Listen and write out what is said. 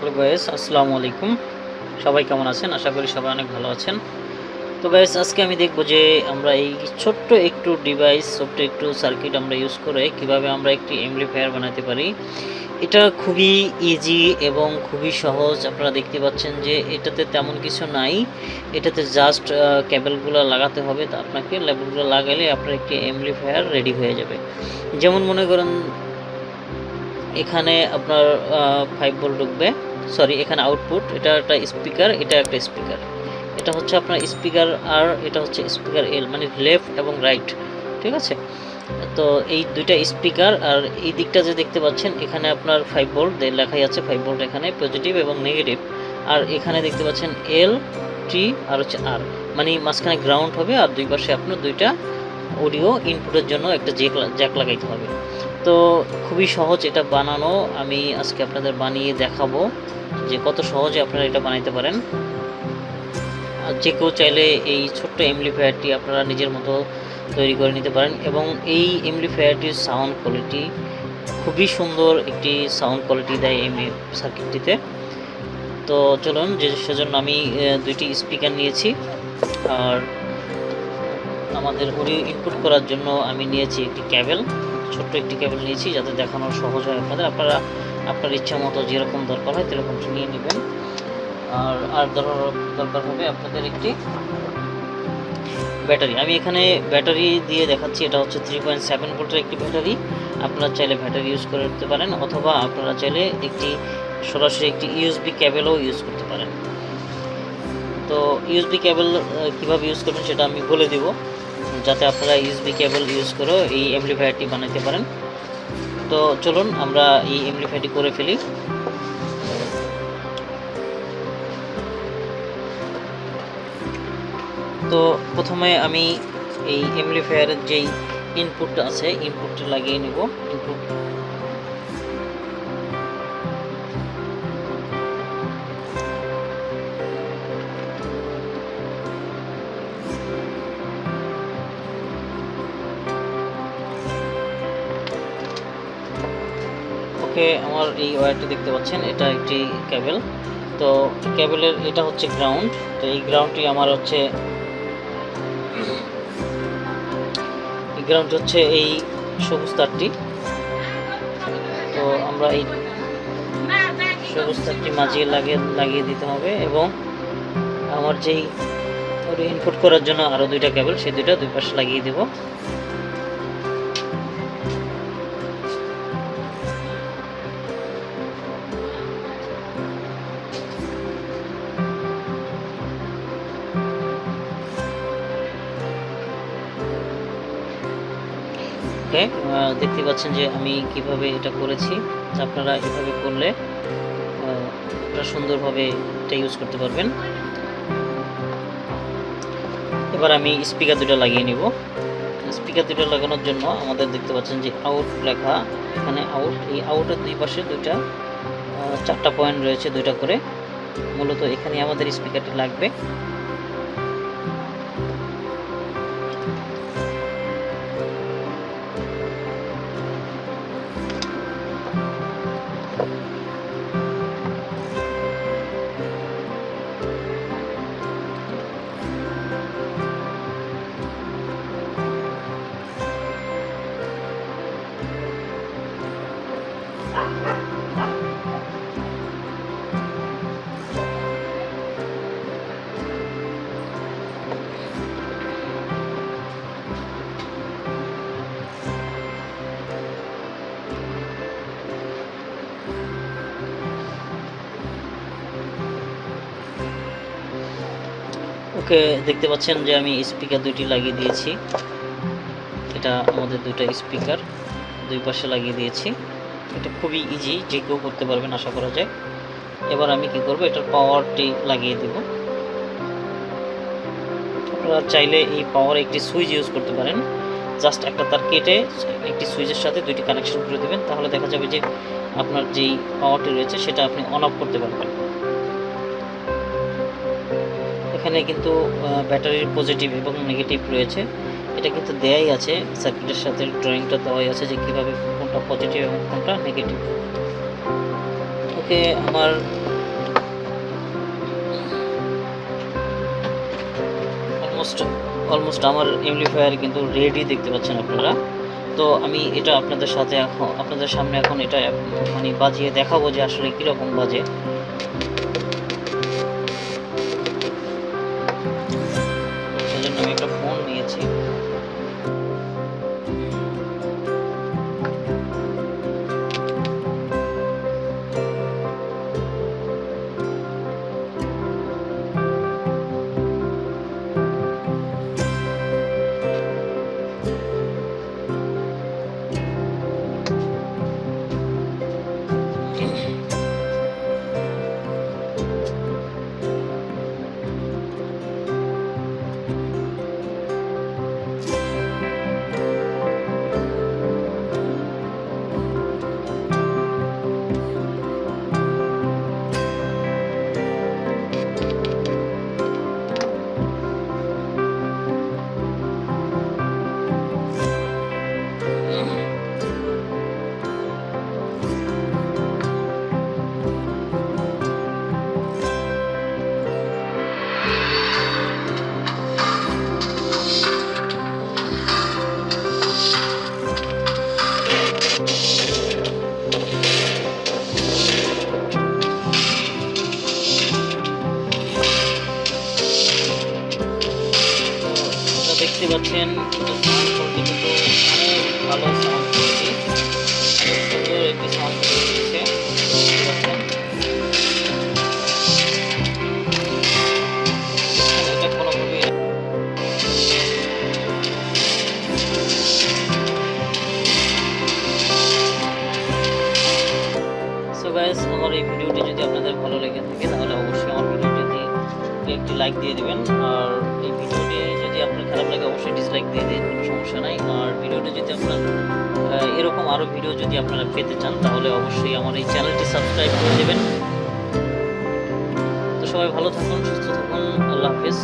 Hello guys, আসসালামু আলাইকুম। সবাই কেমন আছেন? আশা করি সবাই অনেক ভালো আছেন। তো গাইস, আজকে আমি দেখব যে আমরা এই ছোট্ট একটু ডিভাইস, ছোট্ট একটু সার্কিট আমরা ইউজ করে কিভাবে আমরা একটি অ্যাম্পলিফায়ার বানাতে পারি। এটা খুবই ইজি এবং খুবই সহজ। আপনারা দেখতে পাচ্ছেন যে এটাতে তেমন কিছু নাই। এটাতে জাস্ট কেবলগুলো লাগাতে হবে। তো আপনাকে কেবলগুলো লাগালে আপনার একটি অ্যাম্পলিফায়ার রেডি হয়ে যাবে। যেমন মনে করেন এখানে আপনার 5 ভোল্ট ঢুকবে, সরি এখানে আউটপুট, এটা একটা স্পিকার, এটা একটা স্পিকার, এটা হচ্ছে আপনার স্পিকার আর এটা হচ্ছে স্পিকার এল, মানে লেফট এবং রাইট, ঠিক আছে। তো এই দুইটা স্পিকার আর এই দিকটা যে দেখতে পাচ্ছেন এখানে আপনার 5 ভোল্ট লেখাই আছে, 5 ভোল্ট এখানে পজিটিভ এবং নেগেটিভ। আর এখানে দেখতে পাচ্ছেন এল, টি আর হচ্ছে আর, মানে মাঝখানে গ্রাউন্ড হবে আর দুই পাশে আপনার দুইটা অডিও ইনপুটের জন্য একটা জ্যাক লাগাইতে হবে। তো খুবই সহজ এটা বানানো, আমি আজকে আপনাদের বানিয়ে দেখাবো যে কত সহজে আপনারা এটা বানাইতে পারেন। যে কেউ চাইলে এই ছোট্ট অ্যাম্পলিফায়ারটি আপনারা নিজের মতো তৈরি করে নিতে পারেন এবং এই অ্যাম্পলিফায়ারটির সাউন্ড কোয়ালিটি খুবই সুন্দর, একটি সাউন্ড কোয়ালিটি দেয় এই সার্কিটটিতে। তো চলুন, যে সেজন্য আমি দুইটি স্পিকার নিয়েছি আর আমাদের অডিও ইনপুট করার জন্য আমি নিয়েছি একটি কেবল, ছোট্ট একটি কেবল নিয়েছি যাতে দেখানো সহজ হয় আপনাদের। আপনারা আপনার ইচ্ছা মতো যেরকম দরকার হয় সেরকম নিয়ে নেবেন। আর দরকার হবে আপনাদের একটি ব্যাটারি। আমি এখানে ব্যাটারি দিয়ে দেখাচ্ছি, এটা হচ্ছে 3.7 ভোল্টের একটি ব্যাটারি। আপনারা চাইলে ব্যাটারি ইউজ করতে পারেন অথবা আপনারা চাইলে সরাসরি একটি ইউএসবি কেবলও ইউজ করতে পারেন। তো ইউএসবি কেবল কীভাবে ইউজ করবেন সেটা আমি বলে দেব, যাতে আপনারা ইউএসবি কেবল ইউজ করেও এই অ্যাম্পলিফায়ারটি বানাতে পারেন। তো চলুন আমরা এই অ্যাম্পলিফায়ারটি করে ফেলি। তো প্রথমে আমি এই অ্যাম্পলিফায়ারের যেই ইনপুটটা আছে ইনপুটটা লাগিয়ে নেব। ইনপুট ওকে, আমার এই ওয়্যারটি দেখতে পাচ্ছেন, এটা একটি কেবল। তো কেবলের এটা হচ্ছে গ্রাউন্ড। তো এই গ্রাউন্ডটি আমার হচ্ছে এই সবুজ তারটি। তো আমরা এই সবুজ তারটি মাঝিয়ে লাগিয়ে দিতে হবে এবং আমার যেই ইনপুট করার জন্য আরও দুইটা কেবল, সেই দুই পাশে লাগিয়ে দেব। দেখতে পাচ্ছেন যে আমি কিভাবে এটা করেছি। আপনারা এভাবে করলে আপনারা সুন্দরভাবে এটা ইউজ করতে পারবেন। এবার আমি স্পিকার দুটো লাগিয়ে নিব। স্পিকার দুটো লাগানোর জন্য আমাদের দেখতে পাচ্ছেন যে আউট লেখা, এখানে আউট, এই আউটের দুই পাশে চারটা পয়েন্ট রয়েছে, দুইটা করে। মূলত এখানে আমাদের স্পিকারটি লাগবে। ওকে, দেখতে পাচ্ছেন যে আমি স্পিকার দুইটি লাগিয়ে দিয়েছি। এটা আমাদের দুইটা স্পিকার দুই পাশে লাগিয়ে দিয়েছি। এটা খুবই ইজি, যে কেউ করতে পারবেন আশা করা যায়। এবার আমি কি করব, এটার পাওয়ারটি লাগিয়ে দেব। আপনারা চাইলে এই পাওয়ার একটি সুইচ ইউজ করতে পারেন। জাস্ট একটা তার কেটে একটি সুইচের সাথে দুইটি কানেকশন করে দেবেন, তাহলে দেখা যাবে যে আপনার যেই পাওয়ারটি রয়েছে সেটা আপনি অন অফ করতে পারবেন। এখানে কিন্তু ব্যাটারির পজিটিভ এবং নেগেটিভ রয়েছে, এটা কিন্তু দেয়াই আছে, সার্কিটের সাথে ড্রয়িংটা দেওয়াই আছে যে কীভাবে কোনটা পজিটিভ এবং কোনটা নেগেটিভ। ওকে, আমার অলমোস্ট আমার অ্যাম্পলিফায়ার কিন্তু রেডি, দেখতে পাচ্ছেন আপনারা। তো আমি এটা আপনাদের সামনে এখন এটা মানে বাজিয়ে দেখাবো যে আসলে কীরকম বাজে। সেজন্য আমি একটা ফোন নিয়েছি। দেখতে পাচ্ছেন কিন্তু সাউন্ড কোয়ালিটি কিন্তু অনেক ভালো সাউন্ড কোয়ালিটি, সুন্দর একটি সাউন্ড কোয়ালিটি দিচ্ছে, দেখতে পাচ্ছেন। এটা কোনোভাবে সো গাইস, আমার এই ভিডিওটি যদি আপনাদের ভালো লেগে থাকে তাহলে অবশ্যই আমার ভিডিওটিতে একটি লাইক দিয়ে দিবেন। আর এই ভিডিওটি যদি আপনার খারাপ লাগে অবশ্যই ডিসলাইক দিয়ে দিন, কোনো সমস্যা নাই। আর ভিডিওটি যদি আপনার এরকম আরও ভিডিও যদি আপনারা পেতে চান তাহলে অবশ্যই আমার এই চ্যানেলটি সাবস্ক্রাইব করে দেবেন। তো সবাই ভালো থাকুন, সুস্থ থাকুন, আল্লাহ হাফেজ।